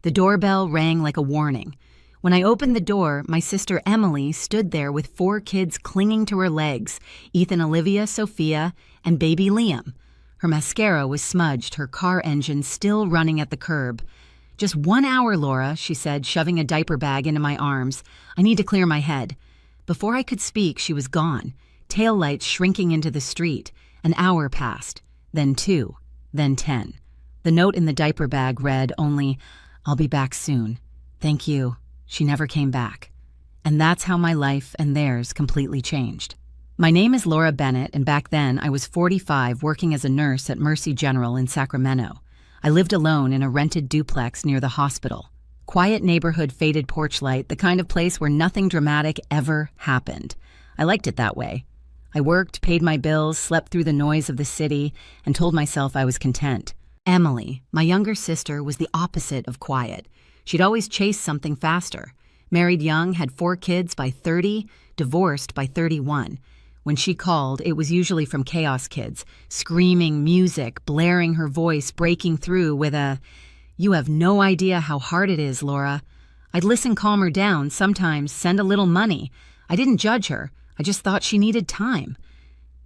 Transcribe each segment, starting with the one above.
The doorbell rang like a warning. When I opened the door, my sister Emily stood there with 4 kids clinging to her legs, Ethan, Olivia, Sophia, and baby Liam. Her mascara was smudged, her car engine still running at the curb. "Just 1 hour, Laura," she said, shoving a diaper bag into my arms. "I need to clear my head." Before I could speak, she was gone, taillights shrinking into the street. An hour passed, then 2, then 10. The note in the diaper bag read only, "I'll be back soon. Thank you." She never came back. And that's how my life and theirs completely changed. My name is Laura Bennett, and back then I was 45 working as a nurse at Mercy General in Sacramento. I lived alone in a rented duplex near the hospital. Quiet neighborhood, faded porch light, the kind of place where nothing dramatic ever happened. I liked it that way. I worked, paid my bills, slept through the noise of the city, and told myself I was content. Emily, my younger sister, was the opposite of quiet. She'd always chased something faster. Married young, had 4 kids by 30, divorced by 31. When she called, it was usually from Chaos Kids, screaming music, blaring her voice, breaking through with a, "You have no idea how hard it is, Laura." I'd listen, calm her down, sometimes send a little money. I didn't judge her. I just thought she needed time.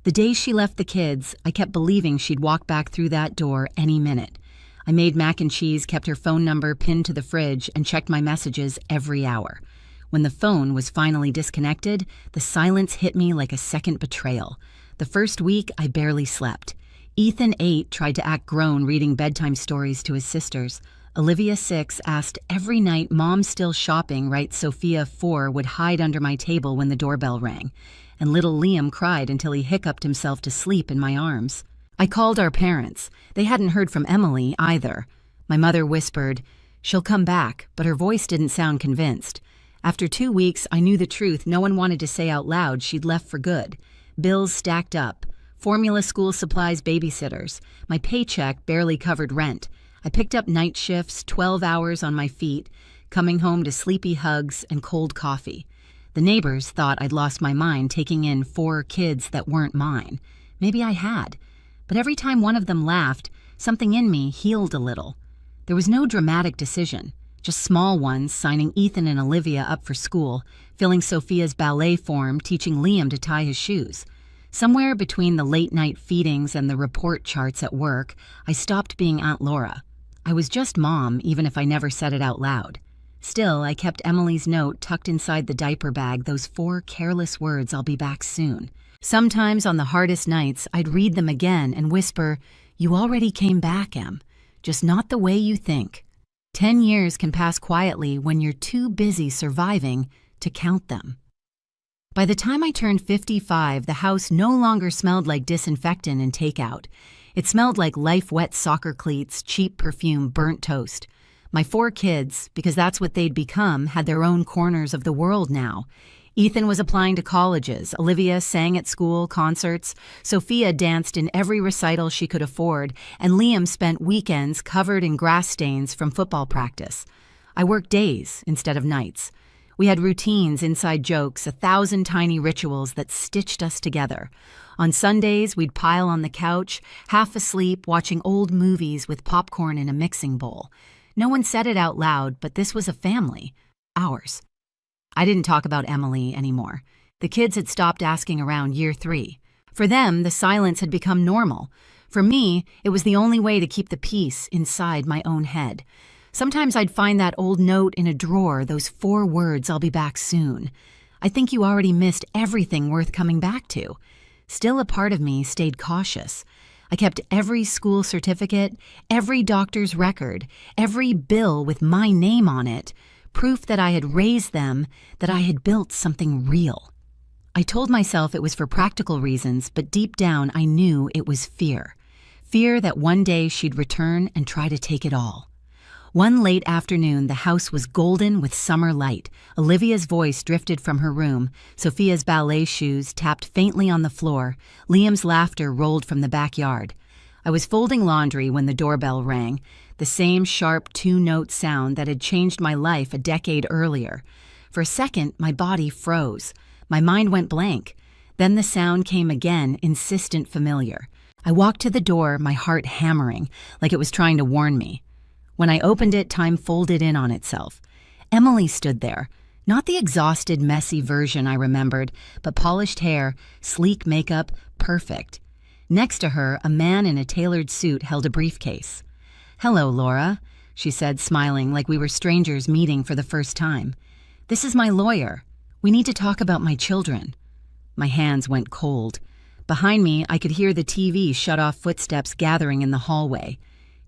The day she left the kids, I kept believing she'd walk back through that door any minute. I made mac and cheese, kept her phone number pinned to the fridge, and checked my messages every hour. When the phone was finally disconnected, the silence hit me like a second betrayal. The first week, I barely slept. Ethan, 8, tried to act grown, reading bedtime stories to his sisters. Olivia, 6, asked every night, "Mom's still shopping," right? Sophia, 4, would hide under my table when the doorbell rang. And little Liam cried until he hiccuped himself to sleep in my arms. I called our parents. They hadn't heard from Emily either. My mother whispered, "She'll come back," but her voice didn't sound convinced. After 2 weeks, I knew the truth. No one wanted to say out loud she'd left for good. Bills stacked up. Formula, school supplies, babysitters. My paycheck barely covered rent. I picked up night shifts, 12 hours on my feet, coming home to sleepy hugs and cold coffee. The neighbors thought I'd lost my mind taking in 4 kids that weren't mine. Maybe I had. But every time one of them laughed, something in me healed a little. There was no dramatic decision, just small ones, signing Ethan and Olivia up for school, filling Sophia's ballet form, teaching Liam to tie his shoes. Somewhere between the late-night feedings and the report charts at work, I stopped being Aunt Laura. I was just Mom, even if I never said it out loud. Still, I kept Emily's note tucked inside the diaper bag, those 4 careless words, "I'll be back soon." Sometimes on the hardest nights, I'd read them again and whisper, "You already came back, Em, just not the way you think." 10 years can pass quietly when you're too busy surviving to count them. By the time I turned 55, the house no longer smelled like disinfectant and takeout. It smelled like life-wet soccer cleats, cheap perfume, burnt toast. My 4 kids, because that's what they'd become, had their own corners of the world now. Ethan was applying to colleges, Olivia sang at school, concerts, Sophia danced in every recital she could afford, and Liam spent weekends covered in grass stains from football practice. I worked days instead of nights. We had routines, inside jokes, 1,000 tiny rituals that stitched us together. On Sundays, we'd pile on the couch, half asleep, watching old movies with popcorn in a mixing bowl. No one said it out loud, but this was a family, ours. I didn't talk about Emily anymore. The kids had stopped asking around year 3. For them, the silence had become normal. For me, it was the only way to keep the peace inside my own head. Sometimes I'd find that old note in a drawer, those 4 words, "I'll be back soon." I think you already missed everything worth coming back to. Still, a part of me stayed cautious. I kept every school certificate, every doctor's record, every bill with my name on it, proof that I had raised them, that I had built something real. I told myself it was for practical reasons, but deep down I knew it was fear. Fear that one day she'd return and try to take it all. One late afternoon, the house was golden with summer light. Olivia's voice drifted from her room. Sophia's ballet shoes tapped faintly on the floor. Liam's laughter rolled from the backyard. I was folding laundry when the doorbell rang, the same sharp 2-note sound that had changed my life a decade earlier. For a second, my body froze. My mind went blank. Then the sound came again, insistent, familiar. I walked to the door, my heart hammering, like it was trying to warn me. When I opened it, time folded in on itself. Emily stood there. Not the exhausted, messy version I remembered, but polished hair, sleek makeup, perfect. Next to her, a man in a tailored suit held a briefcase. "Hello, Laura," she said, smiling like we were strangers meeting for the first time. "This is my lawyer. We need to talk about my children." My hands went cold. Behind me, I could hear the TV shut off footsteps gathering in the hallway.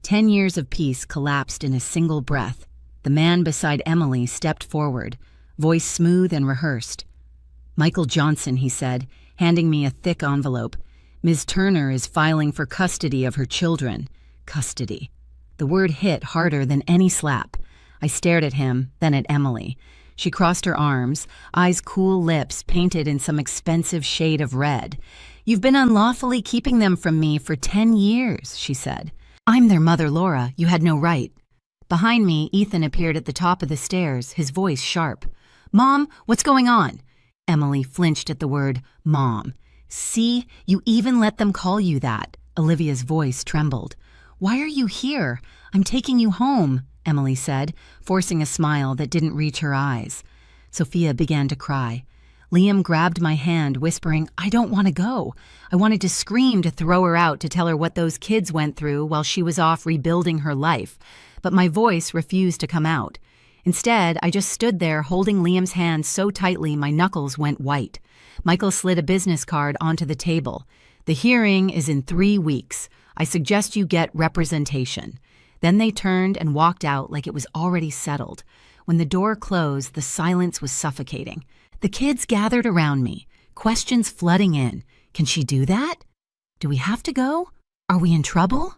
10 years of peace collapsed in a single breath. The man beside Emily stepped forward, voice smooth and rehearsed. "Michael Johnson," he said, handing me a thick envelope. "Ms. Turner is filing for custody of her children." Custody. The word hit harder than any slap. I stared at him, then at Emily. She crossed her arms, eyes cool, lips painted in some expensive shade of red. "You've been unlawfully keeping them from me for 10 years, she said. "I'm their mother, Laura. You had no right." Behind me, Ethan appeared at the top of the stairs, his voice sharp. "Mom, what's going on?" Emily flinched at the word mom. "See, you even let them call you that." Olivia's voice trembled. "Why are you here? I'm taking you home," Emily said, forcing a smile that didn't reach her eyes. Sophia began to cry. Liam grabbed my hand, whispering, "I don't want to go." I wanted to scream to throw her out to tell her what those kids went through while she was off rebuilding her life, but my voice refused to come out. Instead, I just stood there holding Liam's hand so tightly my knuckles went white. Michael slid a business card onto the table. "The hearing is in 3 weeks. I suggest you get representation." Then they turned and walked out like it was already settled. When the door closed, the silence was suffocating. The kids gathered around me, questions flooding in. Can she do that? Do we have to go? Are we in trouble?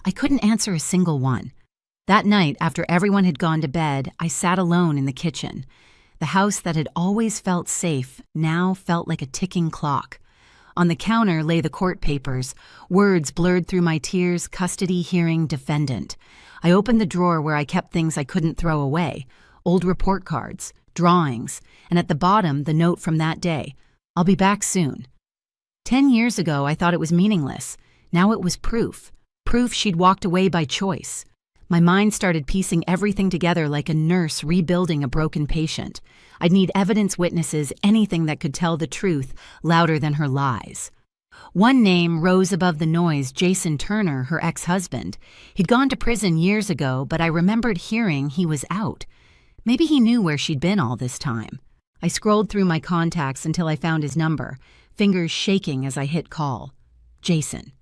I couldn't answer a single one. That night, after everyone had gone to bed, I sat alone in the kitchen. The house that had always felt safe now felt like a ticking clock. On the counter lay the court papers, words blurred through my tears, custody, hearing, defendant. I opened the drawer where I kept things I couldn't throw away, old report cards, drawings, and at the bottom the note from that day, "I'll be back soon." 10 years ago I thought it was meaningless. Now it was proof she'd walked away by choice. My mind started piecing everything together like a nurse rebuilding a broken patient. I'd need evidence, witnesses, anything that could tell the truth louder than her lies. One name rose above the noise: Jason Turner, her ex-husband. He'd gone to prison years ago, but I remembered hearing he was out. Maybe he knew where she'd been all this time. I scrolled through my contacts until I found his number, fingers shaking as I hit call. Jason.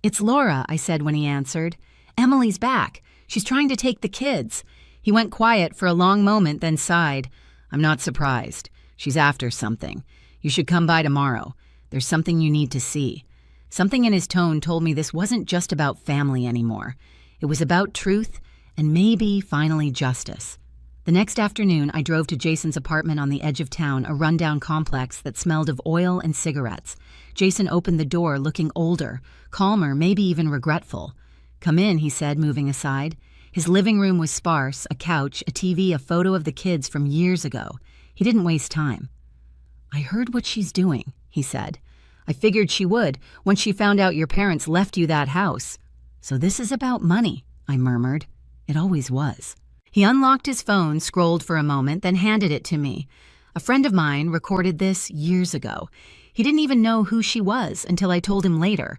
"It's Laura," I said when he answered. "Emily's back. She's trying to take the kids." He went quiet for a long moment, then sighed. "I'm not surprised. She's after something. You should come by tomorrow. There's something you need to see." Something in his tone told me this wasn't just about family anymore. It was about truth and maybe, finally, justice. The next afternoon, I drove to Jason's apartment on the edge of town, a rundown complex that smelled of oil and cigarettes. Jason opened the door, looking older, calmer, maybe even regretful. "Come in," he said, moving aside. His living room was sparse, a couch, a TV, a photo of the kids from years ago. He didn't waste time. "I heard what she's doing," he said. "I figured she would, once she found out your parents left you that house." "So this is about money," I murmured. "It always was." He unlocked his phone, scrolled for a moment, then handed it to me. A friend of mine recorded this years ago. He didn't even know who she was until I told him later.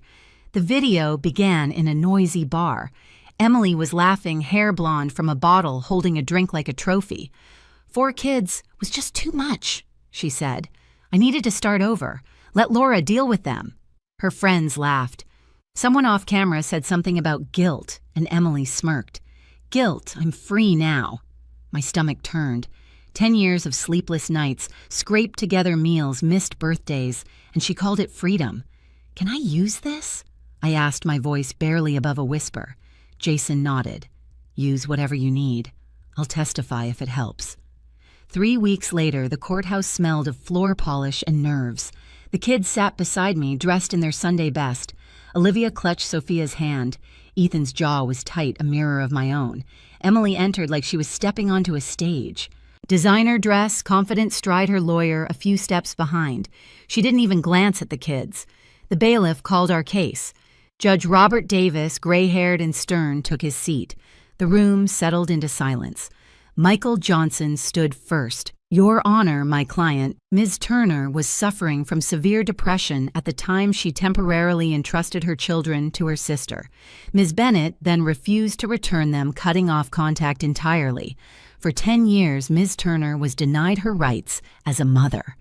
The video began in a noisy bar. Emily was laughing, hair blonde, from a bottle, holding a drink like a trophy. 4 kids was just too much, she said. I needed to start over. Let Laura deal with them. Her friends laughed. Someone off camera said something about guilt, and Emily smirked. Guilt, I'm free now. My stomach turned. 10 years of sleepless nights, scraped together meals, missed birthdays, and she called it freedom. Can I use this? I asked, my voice barely above a whisper. Jason nodded. Use whatever you need. I'll testify if it helps. 3 weeks later, the courthouse smelled of floor polish and nerves. The kids sat beside me, dressed in their Sunday best. Olivia clutched Sophia's hand. Ethan's jaw was tight, a mirror of my own. Emily entered like she was stepping onto a stage. Designer dress, confident stride her lawyer, a few steps behind. She didn't even glance at the kids. The bailiff called our case. Judge Robert Davis, gray-haired and stern, took his seat. The room settled into silence. Michael Johnson stood first. Your Honor, my client, Ms. Turner, was suffering from severe depression at the time she temporarily entrusted her children to her sister. Ms. Bennett then refused to return them, cutting off contact entirely. For 10 years, Ms. Turner was denied her rights as a mother.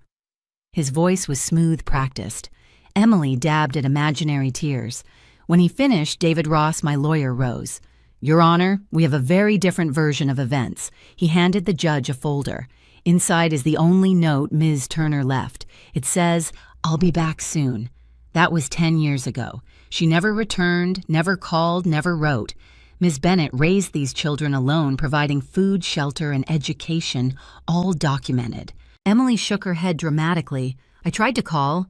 His voice was smooth, practiced. Emily dabbed at imaginary tears. When he finished, David Ross, my lawyer, rose. Your Honor, we have a very different version of events. He handed the judge a folder. Inside is the only note Ms. Turner left. It says, "I'll be back soon." That was 10 years ago. She never returned, never called, never wrote. Ms. Bennett raised these children alone, providing food, shelter, and education, all documented. Emily shook her head dramatically. I tried to call.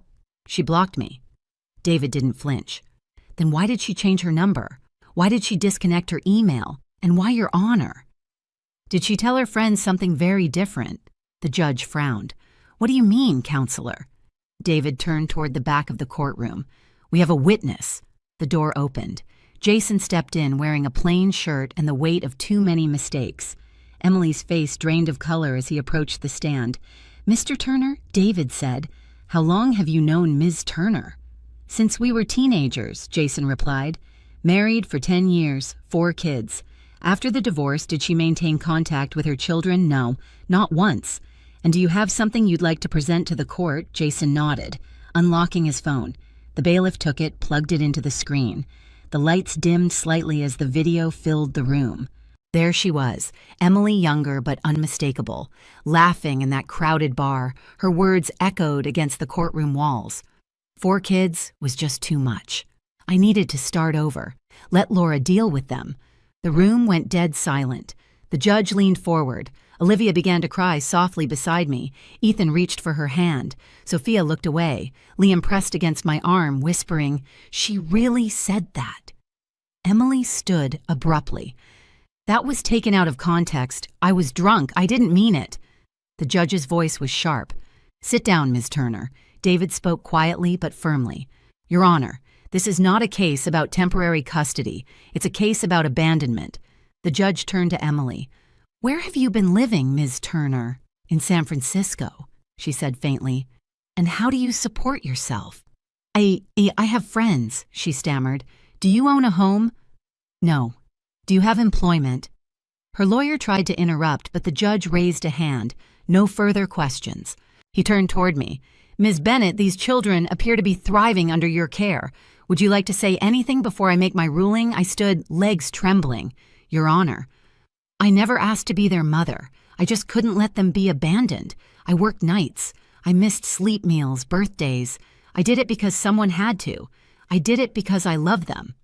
She blocked me. David didn't flinch. Then why did she change her number? Why did she disconnect her email? And why, Your Honor? Did she tell her friends something very different? The judge frowned. What do you mean, counselor? David turned toward the back of the courtroom. We have a witness. The door opened. Jason stepped in wearing a plain shirt and the weight of too many mistakes. Emily's face drained of color as he approached the stand. Mr. Turner, David said, how long have you known Ms. Turner? Since we were teenagers, Jason replied. Married for 10 years, 4 kids. After the divorce, did she maintain contact with her children? No, not once. And do you have something you'd like to present to the court? Jason nodded, unlocking his phone. The bailiff took it, plugged it into the screen. The lights dimmed slightly as the video filled the room. There she was, Emily younger but unmistakable, laughing in that crowded bar. Her words echoed against the courtroom walls. 4 kids was just too much. I needed to start over. Let Laura deal with them. The room went dead silent. The judge leaned forward. Olivia began to cry softly beside me. Ethan reached for her hand. Sophia looked away. Liam pressed against my arm, whispering, "She really said that." Emily stood abruptly. That was taken out of context. I was drunk. I didn't mean it. The judge's voice was sharp. Sit down, Ms. Turner. David spoke quietly but firmly. Your Honor, this is not a case about temporary custody. It's a case about abandonment. The judge turned to Emily. Where have you been living, Ms. Turner? In San Francisco, she said faintly. And how do you support yourself? I have friends, she stammered. Do you own a home? No. Do you have employment? Her lawyer tried to interrupt, but the judge raised a hand. No further questions. He turned toward me. Ms. Bennett, these children appear to be thriving under your care. Would you like to say anything before I make my ruling? I stood, legs trembling. Your Honor, I never asked to be their mother. I just couldn't let them be abandoned. I worked nights. I missed sleep meals, birthdays. I did it because someone had to. I did it because I love them.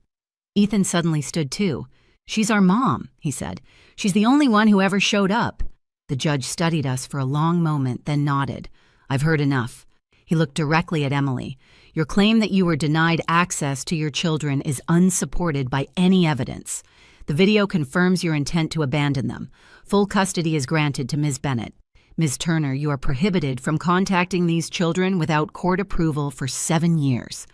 Ethan suddenly stood too. She's our mom, he said. She's the only one who ever showed up. The judge studied us for a long moment, then nodded. I've heard enough. He looked directly at Emily. Your claim that you were denied access to your children is unsupported by any evidence. The video confirms your intent to abandon them. Full custody is granted to Ms. Bennett. Ms. Turner, you are prohibited from contacting these children without court approval for 7 years.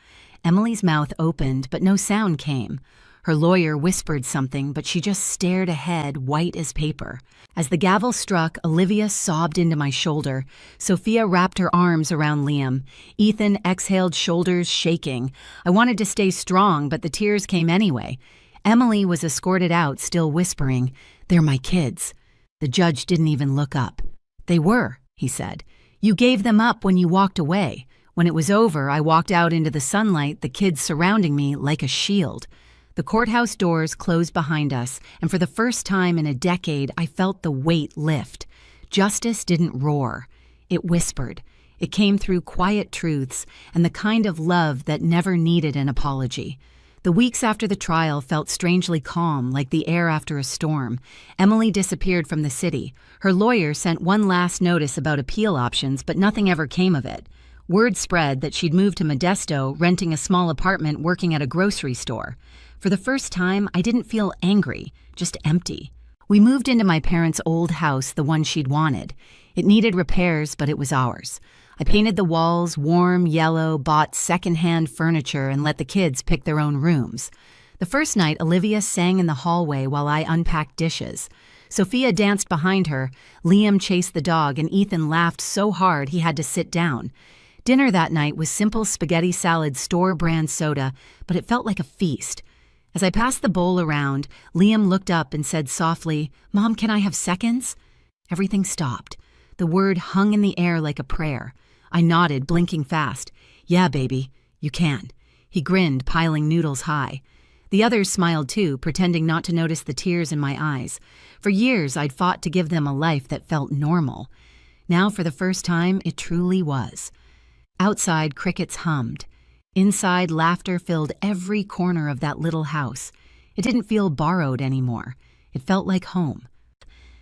Emily's mouth opened, but no sound came. Her lawyer whispered something, but she just stared ahead, white as paper. As the gavel struck, Olivia sobbed into my shoulder. Sophia wrapped her arms around Liam. Ethan exhaled, shoulders shaking. I wanted to stay strong, but the tears came anyway. Emily was escorted out, still whispering, "They're my kids." The judge didn't even look up. They were, he said. You gave them up when you walked away. When it was over, I walked out into the sunlight, the kids surrounding me like a shield. The courthouse doors closed behind us, and for the first time in a decade, I felt the weight lift. Justice didn't roar. It whispered. It came through quiet truths and the kind of love that never needed an apology. The weeks after the trial felt strangely calm, like the air after a storm. Emily disappeared from the city. Her lawyer sent one last notice about appeal options, but nothing ever came of it. Word spread that she'd moved to Modesto, renting a small apartment working at a grocery store. For the first time, I didn't feel angry, just empty. We moved into my parents' old house, the one she'd wanted. It needed repairs, but it was ours. I painted the walls warm yellow, bought secondhand furniture, and let the kids pick their own rooms. The first night, Olivia sang in the hallway while I unpacked dishes. Sophia danced behind her, Liam chased the dog, and Ethan laughed so hard he had to sit down. Dinner that night was simple spaghetti salad, store-brand soda, but it felt like a feast. As I passed the bowl around, Liam looked up and said softly, "Mom, can I have seconds?" Everything stopped. The word hung in the air like a prayer. I nodded, blinking fast. "Yeah, baby, you can." He grinned, piling noodles high. The others smiled too, pretending not to notice the tears in my eyes. For years, I'd fought to give them a life that felt normal. Now, for the first time, it truly was. Outside, crickets hummed. Inside, laughter filled every corner of that little house. It didn't feel borrowed anymore. It felt like home.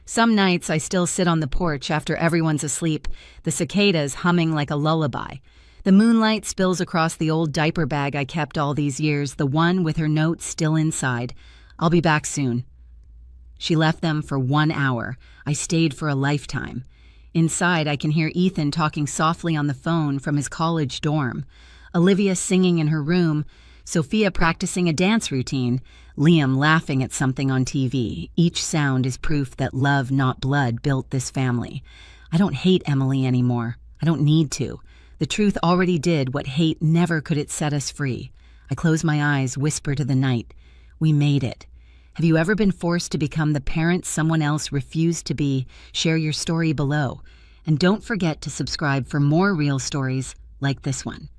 Some nights, I still sit on the porch after everyone's asleep, the cicadas humming like a lullaby. The moonlight spills across the old diaper bag I kept all these years, the one with her note still inside. "I'll be back soon." She left them for 1 hour. I stayed for a lifetime. Inside, I can hear Ethan talking softly on the phone from his college dorm, Olivia singing in her room, Sophia practicing a dance routine, Liam laughing at something on TV. Each sound is proof that love, not blood, built this family. I don't hate Emily anymore. I don't need to. The truth already did what hate never could. It set us free. I close my eyes, whisper to the night. We made it. Have you ever been forced to become the parent someone else refused to be? Share your story below. And don't forget to subscribe for more real stories like this one.